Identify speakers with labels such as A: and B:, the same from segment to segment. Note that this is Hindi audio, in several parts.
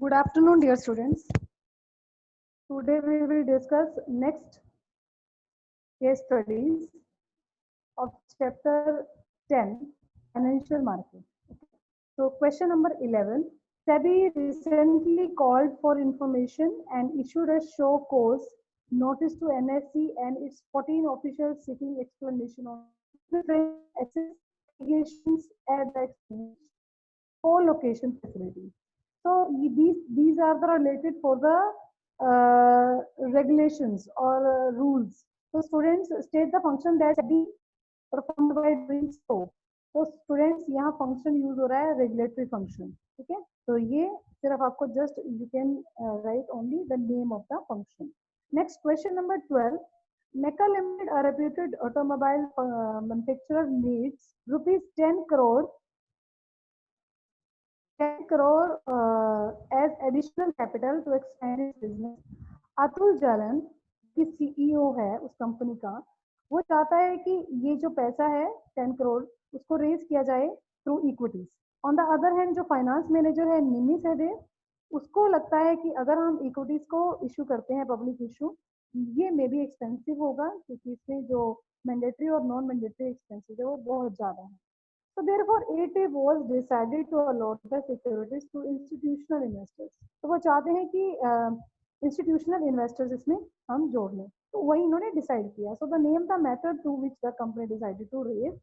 A: Good afternoon, dear students. Today we will discuss next case studies of chapter 10, Financial Market. So question number 11. SEBI recently called for information and issued a show cause notice to NSE and its 14 officials seeking explanation on different assets allegations at the exchange co-location facility. So these are the related for the regulations or rules. So students state the function that SEBI performed by doing so. तो स्टूडेंट्स यहाँ फंक्शन यूज हो रहा है रेगुलेटरी फंक्शन. ठीक है, तो ये सिर्फ आपको just you can right only the name of the function. Next question number 12. Mecca Limited, a reputed automobile manufacturer, needs rupees 10 crore as additional capital to expand its business. Atul जलन की सीईओ है उस कंपनी का, वो चाहता है कि ये जो पैसा है 10 करोड़ उसको रेज किया जाए through equities. On the other hand जो फाइनेंस मैनेजर है निमी सहदेव, उसको लगता है कि अगर हम इक्विटीज को इशू करते हैं पब्लिक इशू, ये मे बी एक्सपेंसिव होगा क्योंकि इसमें जो मैंडेटरी और नॉन मैंडेटरी एक्सपेंसेस है वो बहुत ज्यादा है. So therefore, it was decided to allot the securities to institutional investors. तो वो चाहते हैं कि institutional investors इसमें हम जोड़ लें, तो वही इन्होंने डिसाइड किया. So the name the method to which the company decided to raise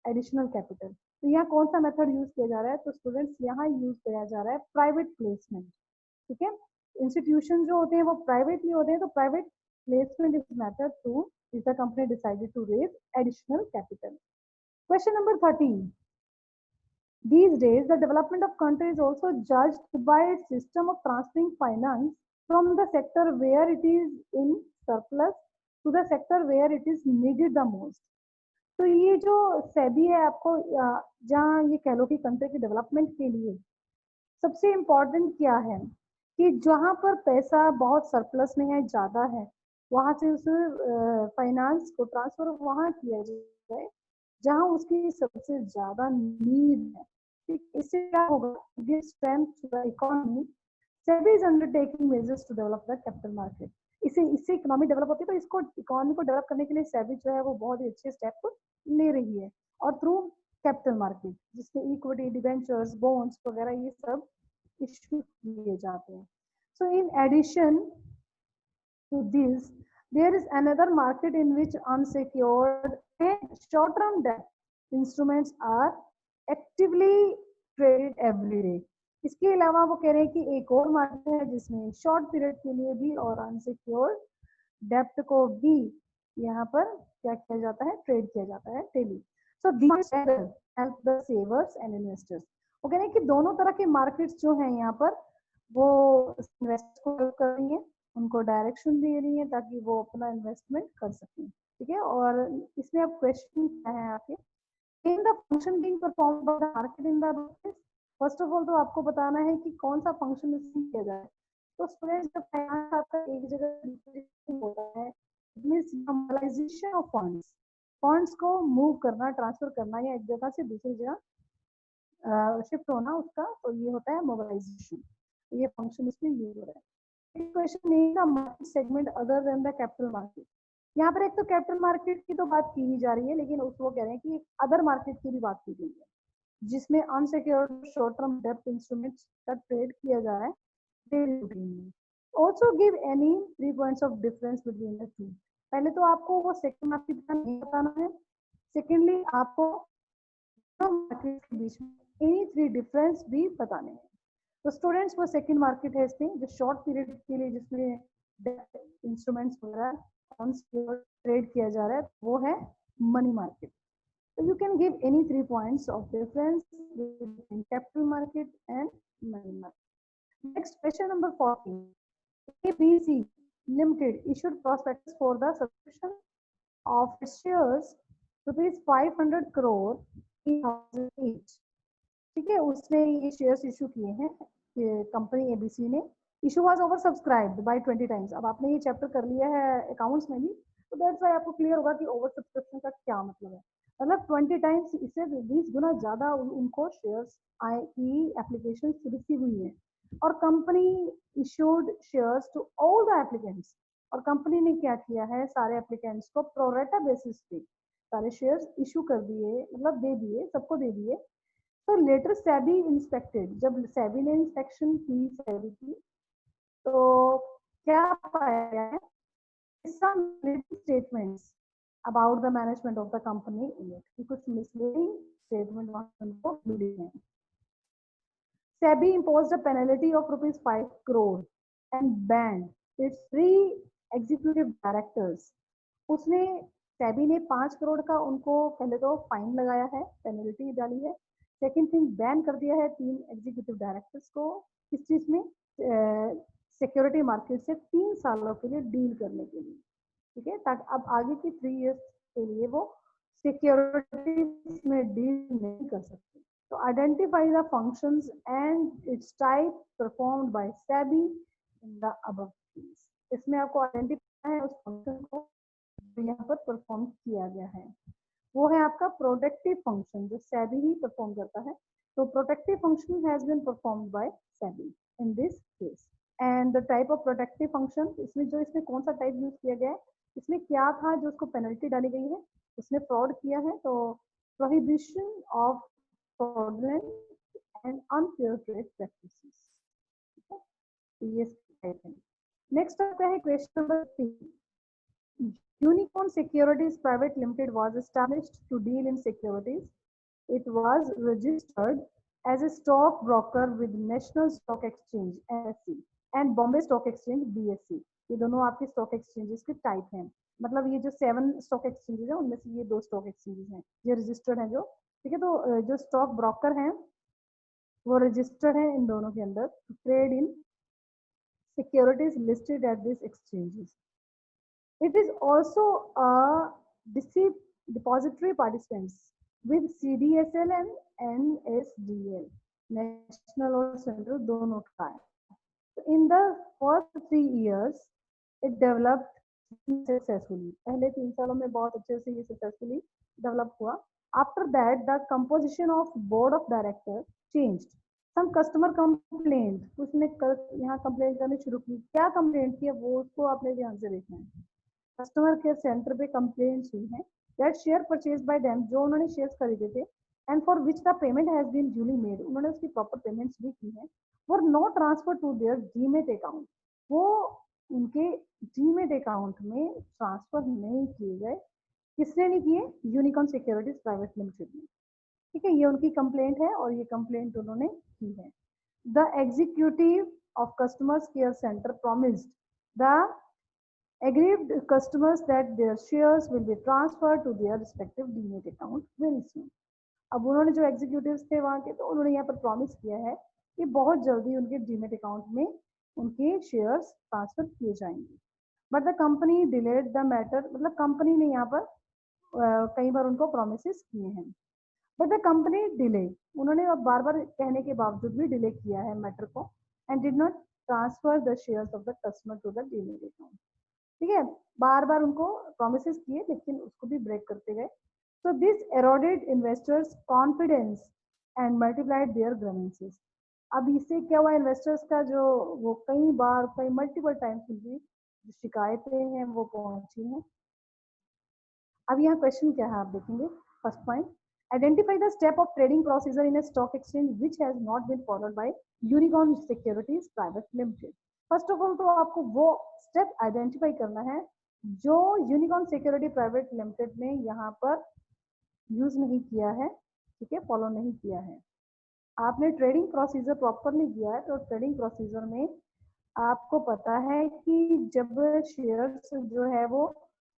A: additional capital. तो यहाँ कौन सा मेथड यूज किया जा रहा है? तो स्टूडेंट्स यहाँ यूज किया जा रहा है प्राइवेट प्लेसमेंट. ठीक है, इंस्टीट्यूशन जो होते हैं वो प्राइवेटली होते हैं, तो private placement is method two is the company decided to raise additional capital. Question number 13. These days, the development of country is also judged by its system of transferring finance from the sector where it is in surplus to the sector where it is needed the most. तो ये जो सेबी है आपको जहाँ ये कह लो कि कंट्री के डेवलपमेंट के लिए सबसे इम्पोर्टेंट क्या है कि जहाँ पर पैसा बहुत सरप्लस में है, ज़्यादा है, वहाँ से उस फाइनेंस को ट्रांसफर वहाँ किया जाए जहाँ उसकी सबसे ज्यादा नीड है. इससे क्या होगा? Give strength to the economy. SEBI is undertaking measures to develop the capital market. इससे इकोनॉमी डेवलप होती है, तो इसको इकोनॉमी को डेवलप करने के लिए सेबी जो है वो बहुत ही अच्छे स्टेप ले रही है, और थ्रू कैपिटल मार्केट जिसमें इक्विटी, डिबेंचर्स, बॉन्ड्स वगैरह ये सब इश्यू किए जाते हैं. So in addition to this, there is another market in which unsecured and short-term debt instruments are actively traded every day. इसके अलावा वो कह रहे हैं कि एक और मार्केट है जिसमें शॉर्ट पीरियड के लिए भी और अनसिक्योर्ड डेप्ट को भी यहाँ पर क्या किया जाता है? ट्रेड किया जाता है daily. So this help the सेवर्स and investors. वो कह रहे हैं कि दोनों तरह के मार्केट्स जो हैं यहाँ पर वो इन्वेस्टर्स को हेल्प कर रही है, उनको डायरेक्शन दे रही है ताकि वो अपना इन्वेस्टमेंट कर सकें. ठीक है, और इसमें अब क्वेश्चन क्या है आपके? In the function being performed by the market in the business. First of all तो आपको बताना है कि कौन सा फंक्शन इसमें किया जाए. तो स्टूडेंट्स जब फाइनेंस आता है एक जगह होता है, it means mobilisation of funds. Funds को मूव करना, ट्रांसफर करना या एक जगह से दूसरी जगह शिफ्ट होना, उसका तो ये होता है मोबिलाइजेशन. ये फंक्शन इसमें यूज हो रहा है. क्वेश्चन नहीं का market segment other than the capital market. यहाँ पर एक तो कैपिटल मार्केट की तो बात की ही जा रही है, लेकिन उसको कह रहे हैं कि अदर मार्केट की भी बात की गई है जिसमें अनसिक्योर्ड शॉर्ट टर्म डेब्ट इंस्ट्रूमेंट्स का ट्रेड किया जा रहा है डेली रूटीन में. Also give any 3 points of difference between the two. पहले तो आपको वो सेकंड मार्केट का नहीं बताना है. सेकेंडली आपको मार्केट के बीच में एनी 3 डिफरेंस भी बताने हैं. तो स्टूडेंट्स वो सेकंड मार्केट है इसमें जो शॉर्ट पीरियड के लिए जिसमें इंस्ट्रूमेंट्स वगैरह अनसिक्योर्ड ट्रेड किया जा रहा है, वो है मनी मार्केट. तो you can give any 3 points of difference between capital market and money market. Next question number 14. ABC Limited issued prospectus for the subscription of its shares rupees 500 crore in 2008. ठीक है, उसने ये शेयर्स इशू किए हैं कंपनी एबीसी ने. Issue was oversubscribed by 20 times. अब आपने ये चैप्टर कर लिया है अकाउंट्स में भी, तो दैट्स व्हाई आपको क्लियर होगा कि ओवर सब्सक्रिप्शन का क्या मतलब है. मतलब 20 टाइम्स, इससे 20 गुना ज्यादा उनको शेयर्स की एप्लीकेशन रिसीव हुई है. और company issued shares to all the applicants, और कंपनी ने क्या किया है, सारे एप्लीकेंट्स को प्रोरेटा बेसिस पे सारे शेयर्स इशू कर दिए, मतलब दे दिए, सबको दे दिए। तो लेटर सेबी इंस्पेक्टेड, जब सेबी ने इंस्पेक्शन की सेबी की, तो क्या पाया गया है, some statements about the management of the company in it, कि कुछ misleading statement वहाँ उनको मिली है। SEBI imposed a penalty of ₹5 crore and banned its 3 executive directors. उसने SEBI ने 5 करोड़ का उनको पहले तो फाइन लगाया है, पेनल्टी डाली है। सेकेंड थिंग, बैन कर दिया है 3 एग्जीक्यूटिव डायरेक्टर्स को, किस चीज में, सिक्योरिटी मार्केट से 3 सालों के लिए डील करने के लिए, ठीक है, ताकि अब आगे की 3 इयर्स के लिए वो सिक्योरिटी में डील नहीं कर सकते। तो identify the functions and it's type performed by SEBI in the above case. इसमें आपको आइडेंटिफाई है उस फंक्शन को जो यहाँ पर परफॉर्म किया गया है, वो है आपका प्रोटेक्टिव फंक्शन, जो सेबी ही परफॉर्म करता है। तो protective function has been performed by SEBI in this case. And the type of protective function, इसमें कौन सा टाइप यूज किया गया है, इसमें क्या था जो उसको पेनल्टी डाली गई है, उसने फ्रॉड किया है, तो prohibition of fraudulent and unfair trade practices, ठीक है, तो ये टाइप है। नेक्स्ट आपका है question number 3। Unicorn Securities Private Limited was established to deal in securities. It was registered as a stock broker with National Stock Exchange (NSE) and Bombay Stock Exchange (BSE). ये दोनों आपके स्टॉक एक्सचेंजेस के टाइप हैं, मतलब ये जो 7 स्टॉक एक्सचेंजेस हैं उनमें से ये 2 स्टॉक एक्सचेंजेस हैं, ये रजिस्टर्ड हैं जो, ठीक है। तो जो स्टॉक ब्रोकर हैं वो रजिस्टर्ड है इन दोनों के अंदर, trade in securities listed at this exchanges. It is also a depository participants with CDSL and NSDL, national और central दोनों का है। So in the first 3 years, it developed successfully. पहले 3 सालों में बहुत अच्छे से ये successfully develop हुआ। After that, the composition of board of directors changed. Some customer complained, उसने यहाँ complaint करनी शुरू की, क्या complaint किया वो उसको आपने ध्यान से देखना है। कस्टमर केयर सेंटर पे कंप्लेंट्स हुई हैं that share purchase by them, जो उन्होंने शेयर्स खरीदे थे, and for which the payment has been duly made, उन्होंने उसकी प्रॉपर पेमेंट्स भी की हैं, were not transfer to their demat account, वो उनके डीमेट अकाउंट में ट्रांसफर नहीं किए गए। किसने नहीं किए, यूनिकॉर्न सिक्योरिटीज प्राइवेट लिमिटेड ने, ठीक है। ये उनकी कंप्लेंट है और ये कंप्लेंट उन्होंने की है। The executive of customers care centre promised the aggrieved customers that their shares will be transferred to their respective demat account very soon. अब उन्होंने जो एग्जीक्यूटिव्स थे वहाँ के, तो उन्होंने यहाँ पर प्रॉमिस किया है कि बहुत जल्दी उनके डीमेट अकाउंट में उनके शेयर्स ट्रांसफर किए जाएंगे। But the company delayed the matter, मतलब कंपनी ने यहाँ पर कई बार उनको प्रोमिस किए हैं, बट द कंपनी डिले, उन्होंने अब बार बार कहने के बावजूद भी डिले किया है मैटर को, and did not transfer the shares of the customer to the demat account, ठीक है। बार बार उनको प्रोमिस किए लेकिन उसको भी ब्रेक करते गए। So this eroded investors confidence and multiplied their grievances. अब इससे क्या हुआ, इन्वेस्टर्स का जो वो कई मल्टीपल टाइम्स उनकी जो शिकायतें हैं वो पहुंची हैं। अब यहाँ क्वेश्चन क्या है आप देखेंगे। First point, identify the step of trading procedure in a stock exchange which has not been followed by unicorn securities private limited. First of all तो आपको वो स्टेप आइडेंटिफाई करना है जो यूनिकॉर्न सिक्योरिटी प्राइवेट लिमिटेड ने यहाँ पर यूज नहीं किया है, ठीक है, फॉलो नहीं किया है। आपने ट्रेडिंग प्रोसीजर प्रॉपरली किया है, तो ट्रेडिंग प्रोसीजर में आपको पता है कि जब शेयर्स जो है वो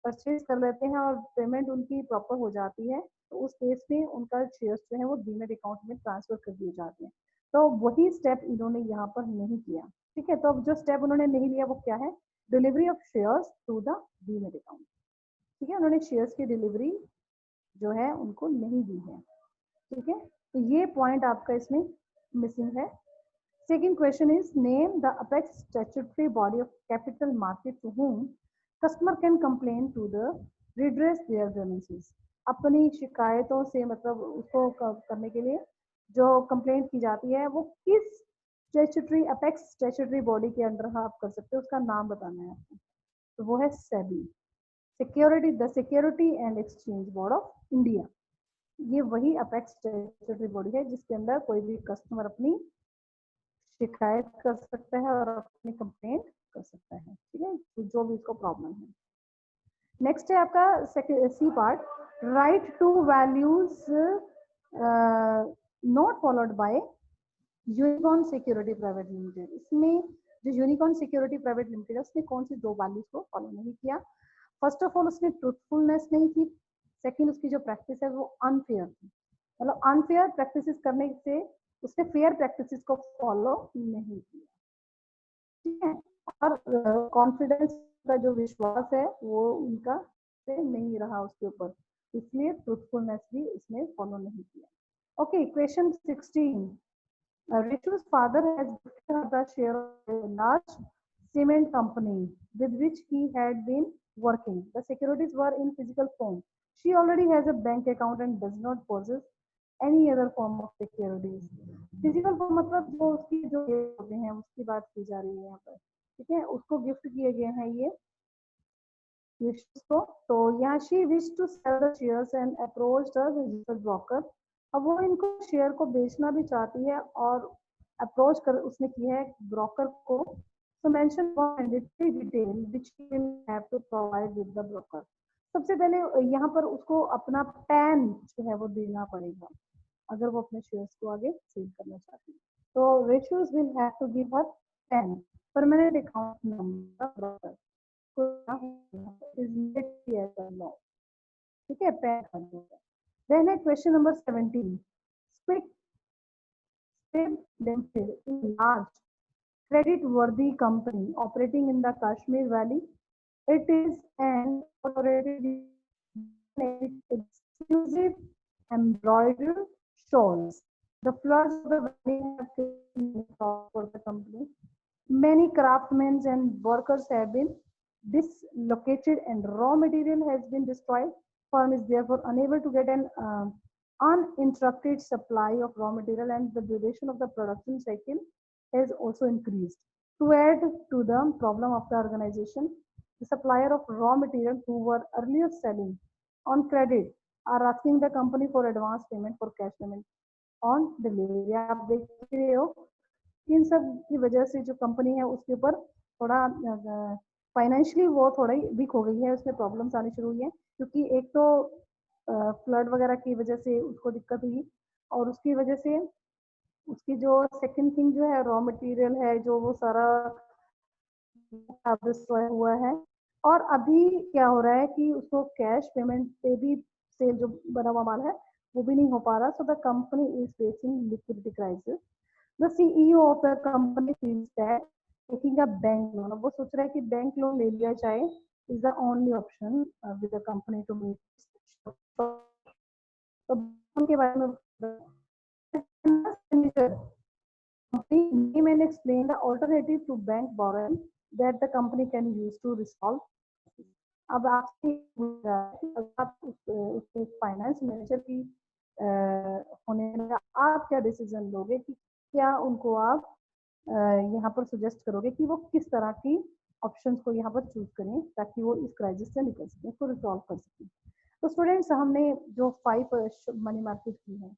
A: परचेज कर लेते हैं और पेमेंट उनकी प्रॉपर हो जाती है, तो उस केस में उनका शेयर्स जो है वो डीमेट अकाउंट में ट्रांसफर कर दिए जाते हैं। तो वही स्टेप इन्होंने यहाँ पर नहीं किया, ठीक है। तो अब जो स्टेप उन्होंने नहीं लिया वो क्या है, delivery of shares to the demat account, ठीक है। उन्होंने शेयर्स की डिलीवरी जो है उनको नहीं दी है, ठीक है। तो ये पॉइंट आपका इसमें मिसिंग है। Second question is, name the apex statutory body of capital market to whom customer can complain to the redress their grievances. अपनी शिकायतों से मतलब उसको करने के लिए जो कंप्लेंट की जाती है वो किस स्टैट्यूटरी अपेक्स स्टैट्यूटरी बॉडी के अंडर आप कर सकते हो, उसका नाम बताना है आपको, तो वो है SEBI, security and exchange board of India. ये वही अपेक्स स्टैट्यूटरी बॉडी है जिसके अंदर कोई भी कस्टमर अपनी शिकायत कर सकता है और अपनी कंप्लेंट कर सकता है, ठीक है, तो जो भी उसको प्रॉब्लम है। नेक्स्ट है आपका C part, right to values not followed by unicorn security private limited. इसमें जो यूनिकॉर्न सिक्योरिटी प्राइवेट लिमिटेड है उसने कौन सी दो वैल्यूज को फॉलो नहीं किया? फर्स्ट ऑफ ऑल उसमें ट्रूथफुलनेस नहीं थी, सेकंड उसकी जो प्रैक्टिस है वो अनफेयर थी, मतलब अनफेयर प्रैक्टिसेस करने से उसने फेयर प्रैक्टिसेस को फॉलो नहीं किया, ठीक है, और कॉन्फिडेंस का जो विश्वास है वो उनका से नहीं रहा उसके ऊपर, इसलिए ट्रूथफुलनेस भी उसने फॉलो नहीं किया। Okay, question 16, Rishu's father has gifted her the share of a large cement company with which he had been working. The securities were in physical form. She already has a bank account and does not possess any other form of securities. Physical form मतलब जो उसकी जो होते हैं उसकी बात की जा रही है यहाँ पर, ठीक है, उसको गिफ्ट किए गए हैं ये विशेष को। तो यहाँ she wished to sell the shares and approached a registered broker. अब वो इनको शेयर को बेचना भी चाहती है और अप्रोच कर उसने किया है ब्रोकर को। So mention one mandatory detail which you will have to provide with the broker. सबसे पहले यहाँ पर उसको अपना पैन जो है वो देना पड़ेगा अगर वो अपने शेयर्स को आगे सेल करना चाहती है। तो ratios will have to give her PAN, permanent account number broker, ठीक है, पैन कर देगा। Then है question number 17. Quick Step Limited is a large credit-worthy company operating in the Kashmir Valley. It is an operated exclusive embroidered shawls. The floods of the valley have been for the company. Many craftsmen and workers have been dislocated and raw material has been destroyed. Firm is therefore unable to get an uninterrupted supply of raw material and the duration of the production cycle has also increased. To add to the problem of the organization, the supplier of raw material who were earlier selling on credit are asking the company for advance payment for cash payment on delivery. आप देख रहे हो इन सब की वजह से जो कंपनी है उसके ऊपर थोड़ा फाइनेंशियली वो थोड़ा वीक हो गई है, उसमें प्रॉब्लम्स आनी शुरू हुई है क्योंकि एक तो फ्लड वगैरह की वजह से उसको दिक्कत हुई और उसकी वजह से उसकी जो सेकंड थिंग जो है रॉ मटेरियल है जो वो सारा डिस्ट्रॉय हुआ है और अभी क्या हो रहा है कि उसको कैश पेमेंट पे भी सेल जो बना हुआ माल है वो भी नहीं हो पा रहा। So the company is facing liquidity crisis. The CEO of the company feels that taking a bank loan, वो सोच रहा है कि बैंक लोन ले लिया जाए is the only option with the company to meet. तो के बारे में company name and explain the alternative to bank borrowing that the company can use to resolve. अब आपसे आप उसके फाइनेंस मैनेजर की होने का आप क्या डिसीजन लोगे कि क्या उनको आप यहाँ पर सजेस्ट करोगे कि वो किस तरह की ऑप्शंस को यहाँ पर चूज करें ताकि वो इस क्राइसिस से निकल सकें, इसको रिजॉल्व कर सकें। तो स्टूडेंट्स हमने जो 5 मनी मार्केट की है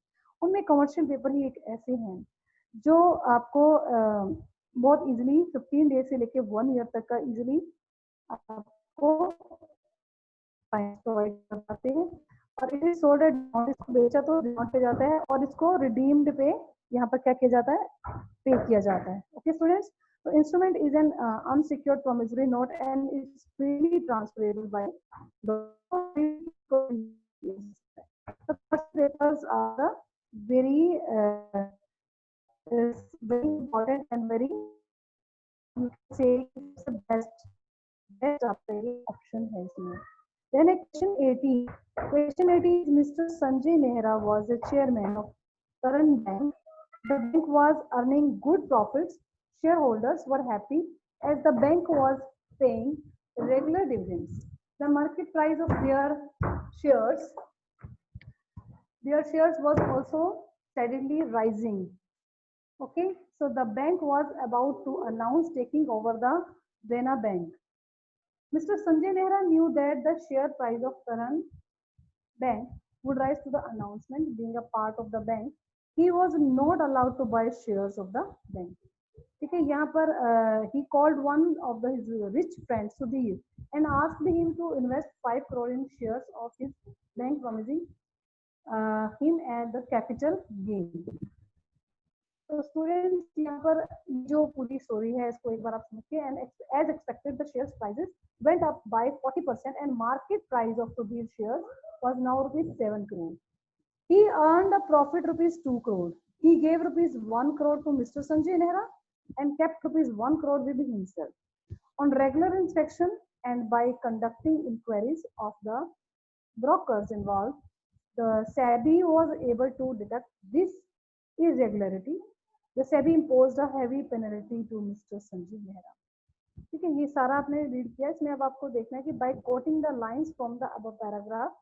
A: उनमें कमर्शियल पेपर ही एक ऐसे हैं जो आपको बहुत इजीली 15 डेज से लेके 1 ईयर तक का इजीली आपको प्रोवाइड करते हैं और it is sold at discount, इसको बेचा तो डिस्काउंट पे जाता है और इसको रिडीम्ड पे यहाँ पर क्या किया जाता है, पे किया जाता है। ओके स्टूडेंट्स, तो instrument is an unsecured promissory note and is freely transferable by the first papers are the very is very important and very you can say it's the best option है इसमें। Then question 18. Question 18 is Mr. Sanjay Nehra was the chairman of Karan Bank. The bank was earning good profits. Shareholders were happy as the bank was paying regular dividends. The market price of their shares was also steadily rising. Okay, so the bank was about to announce taking over the Dena Bank. Mr. Sanjay Nehra knew that the share price of Taran Bank would rise to the announcement. Being a part of the bank, he was not allowed to buy shares of the bank. ठीक है, यहाँ पर he called one of his rich friends Sudhir and asked him to invest 5 crore in shares of his bank, promising him and the capital gain. तो स्टूडेंट्स यहाँ पर जो पूरी स्टोरी है इसको एक बार आप समझिए. And as expected the share prices went up by 40% and market price of Sudhir shares was now rupees 7 crore. He earned a profit rupees 2 crore. He gave rupees 1 crore to Mr. Sanjay Nehra and kept rupees 1 crore with himself. On regular inspection and by conducting inquiries of the brokers involved, the SEBI was able to detect this irregularity. The SEBI imposed a heavy penalty to Mr. Sanjay Mehra. ठीक है, ये सारा आपने रीड किया. इसमें अब आपको देखना है कि by quoting the lines from the above paragraph,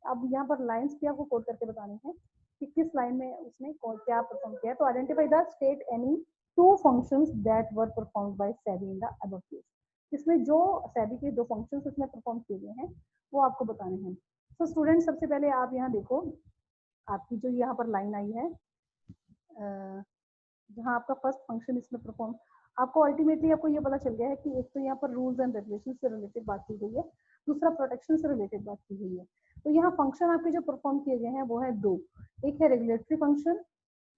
A: अब यहाँ पर लाइंस भी आपको कोट करके बतानी है कि किस लाइन में उसने क्या परफॉर्म किया. तो identify the state any two functions that were performed by SEBI in the above case. इसमें जो सेबी के दो फंक्शंस उसमें परफॉर्म किए गए हैं वो आपको बताने हैं. तो स्टूडेंट सबसे पहले आप यहाँ देखो, आपकी जो यहाँ पर लाइन आई है जहाँ आपका फर्स्ट फंक्शन इसमें परफॉर्म, आपको अल्टीमेटली आपको ये पता चल गया है कि एक तो यहाँ पर रूल्स एंड रेगुलेशन से रिलेटेड बात की गई है, दूसरा प्रोटेक्शन से रिलेटेड बात की गई है. तो यहाँ फंक्शन आपके जो परफॉर्म किए गए हैं वो है दो. एक है रेगुलेटरी फंक्शन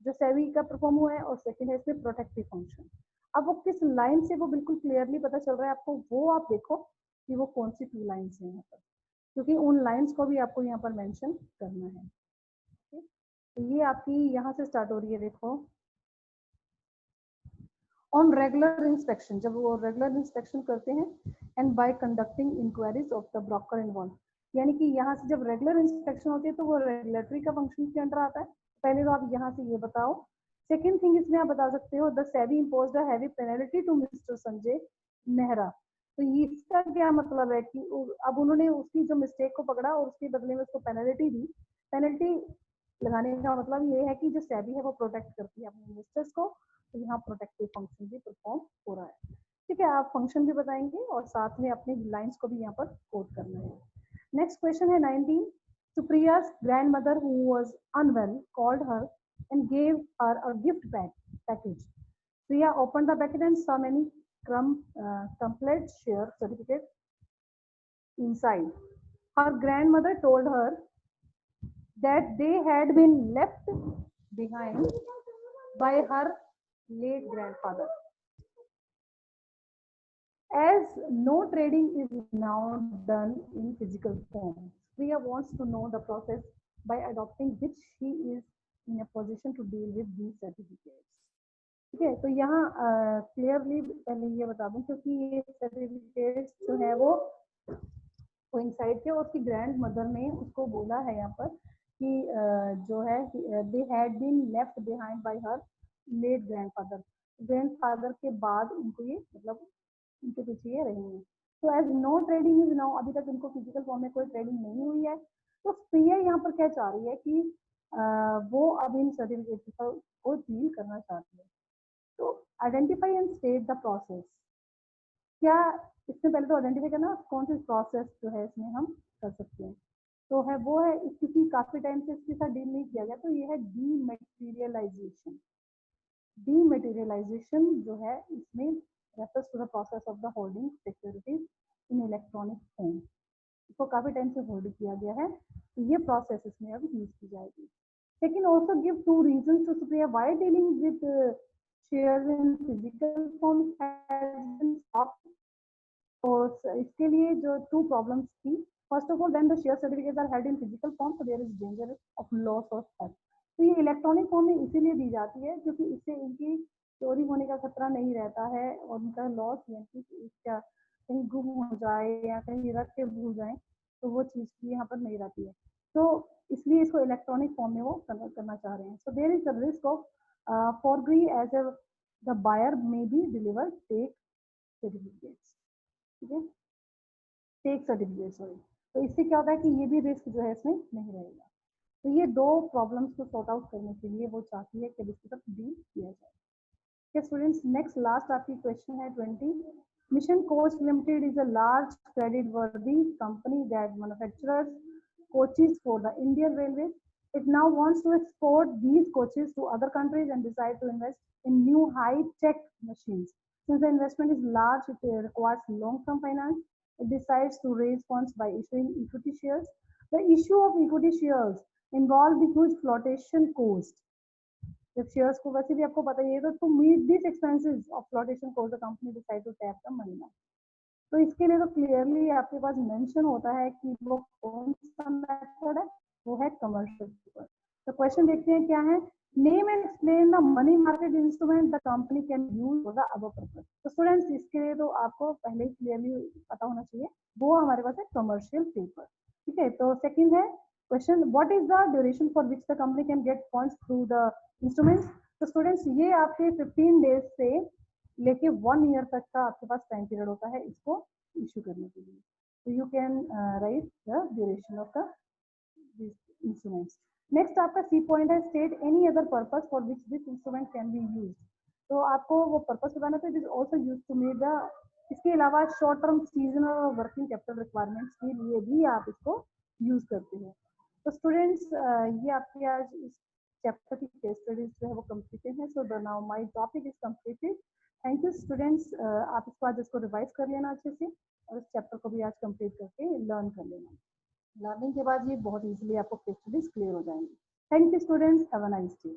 A: जो सेबी का परफॉर्म हुआ है और सेकंड है इसमें प्रोटेक्टिव फंक्शन. अब वो किस लाइन से वो बिल्कुल क्लियरली पता चल रहा है आपको, वो आप देखो कि वो कौन सी टू लाइन्स हैं यहाँ पर, क्योंकि उन लाइन्स को भी आपको यहाँ पर मेंशन करना है. तो ये आपकी यहाँ से स्टार्ट हो रही है. देखो, ऑन रेगुलर इंस्पेक्शन, जब वो रेगुलर इंस्पेक्शन करते हैं, and by conducting inquiries of the broker involve, यानी कि यहाँ से जब रेगुलर इंस्पेक्शन होती है तो वो रेगुलेटरी का फंक्शन के अंडर आता है. पहले तो आप यहाँ से ये बताओ. सेकेंड थिंग इसमें आप बता सकते हो the SEBI imposed a heavy penalty to mister Sanjay Nehra. तो इसका क्या मतलब है कि अब उन्होंने उसकी जो मिस्टेक को पकड़ा और उसके बदले में उसको पेनल्टी दी. पेनल्टी लगाने का मतलब ये है कि जो सेबी है वो प्रोटेक्ट करती है अपने इन्वेस्टर्स को. तो यहाँ प्रोटेक्टिव फंक्शन भी परफॉर्म हो रहा है. ठीक है, आप फंक्शन भी बताएंगे और साथ में अपनी लाइंस को भी यहाँ पर कोट करना है. नेक्स्ट क्वेश्चन है 19. Supriya's grandmother, who was unwell, called her and gave her a gift package. Priya opened the packet and saw many complete share certificates inside. Her grandmother told her that they had been left behind by her late grandfather. As no trading is now done in physical form, Priya wants to know the process by adopting which she is in a position to deal with these certificates. ठीक है, तो यहाँ क्लियरली पहले ये बता दूं क्योंकि ये सर्टिफिकेट्स जो है वो इनसाइड थे और उसकी ग्रैंड मदर ने उसको बोला है यहाँ पर कि जो है they had been left behind by her late grandfather के बाद उनको ये मतलब उनके पीछे ये रहेंगे. तो as no trading is now, अभी तक उनको फिजिकल फॉर्म में कोई ट्रेडिंग नहीं हुई है. तो प्रिया यहाँ पर क्या चाह रही है कि वो अब इन सर्टिफिकेट को डील करना चाहती है. तो identify and state the process. क्या इसमें पहले तो आइडेंटिफाई करना कौन सी प्रोसेस जो है इसमें हम कर सकते हैं. तो है वो है, क्योंकि काफी टाइम से इसके साथ डील नहीं किया गया, तो ये है डीमटेरियलाइजेशन. डीमटेरियलाइजेशन जो है इसमें refers to the process of the holding securities in electronic form. इसको काफी टाइम से होल्ड किया गया है, तो ये प्रोसेस इसमें अब यूज की जाएगी. Second, also give two reasons to Supriya why dealing with shares in physical form has been stopped. तो इसके लिए जो two problems थी. First of all, when the share certificates are held in physical form, so there is danger of loss or theft. तो ये इलेक्ट्रॉनिक फॉर्म में इसीलिए दी जाती है क्योंकि इससे इनकी चोरी होने का खतरा नहीं रहता है और उनका लॉस यानी कि क्या कहीं गुम हो जाए या कहीं रख के भूल जाए तो वो चीज़ की यहाँ पर नहीं रहती है. तो इसलिए इसको इलेक्ट्रॉनिक फॉर्म में वो कन्वर्ट करना चाह रहे हैं. So there is the risk of forgery as a the buyer may be deliver take certificates. ठीक है, टेक सर्टिफिकेट सॉरी. तो इससे क्या होता है कि ये भी रिस्क जो है इसमें नहीं रहेगा. तो ये दो प्रॉब्लम्स को सॉर्ट आउट करने के लिए वो चाहती है कि इसके साथ डील किया जाए। Okay, students, next last आपकी question है 20. Mission Coach Limited is a large credit-worthy company that manufactures coaches for the Indian Railways. It now wants to export these coaches to other countries and decide to invest in new high-tech machines. Since the investment is large, it requires long-term finance. It decides to raise funds by issuing equity shares. The issue of equity shares involves the huge flotation cost. जब शेयर्स को वैसे भी आपको पता ही है तो meet this expenses of flotation course the company decide to tap the money now. तो इसके लिए तो क्लियरली आपके पास मेंशन होता है कि वो कौन सा मेथड है, वो है कमर्शियल पेपर। तो क्वेश्चन देखते हैं क्या है, name and explain the money market instrument the company can use for the above purpose. तो स्टूडेंट्स इसके लिए तो आपको पहले ही क्लियरली पता होना चाहिए, वो हमारे पास है कमर्शियल पेपर। ठीक है, तो सेकंड है question, what is the duration for which the company can get funds through the instruments. तो स्टूडेंट्स ये आपके 15 डेज से लेके 1 ईयर तक का आपके पास टाइम पीरियड होता है इसको इश्यू करने के लिए। तो you can write the duration of the instruments. Next आपका सी पॉइंट है, state any other purpose for which this instrument can be use. तो आपको वो पर्पस बताना था, it is also use to make the, इसके अलावा शॉर्ट टर्म सीजनल और वर्किंग कैपिटल रिक्वायरमेंट्स के लिए भी आप इसको यूज करते हैं। तो स्टूडेंट्स ये आपके आज इस चैप्टर की केस स्टडीज जो है वो कंप्लीटेड है। So now my topic is completed. Thank you students, आप इसको आज इसको रिवाइज कर लेना अच्छे से और इस चैप्टर को भी आज कंप्लीट करके लर्न कर लेना। लर्निंग के बाद ये बहुत इजीली आपको केस स्टडीज क्लियर हो जाएंगी। Thank you students, have a nice day.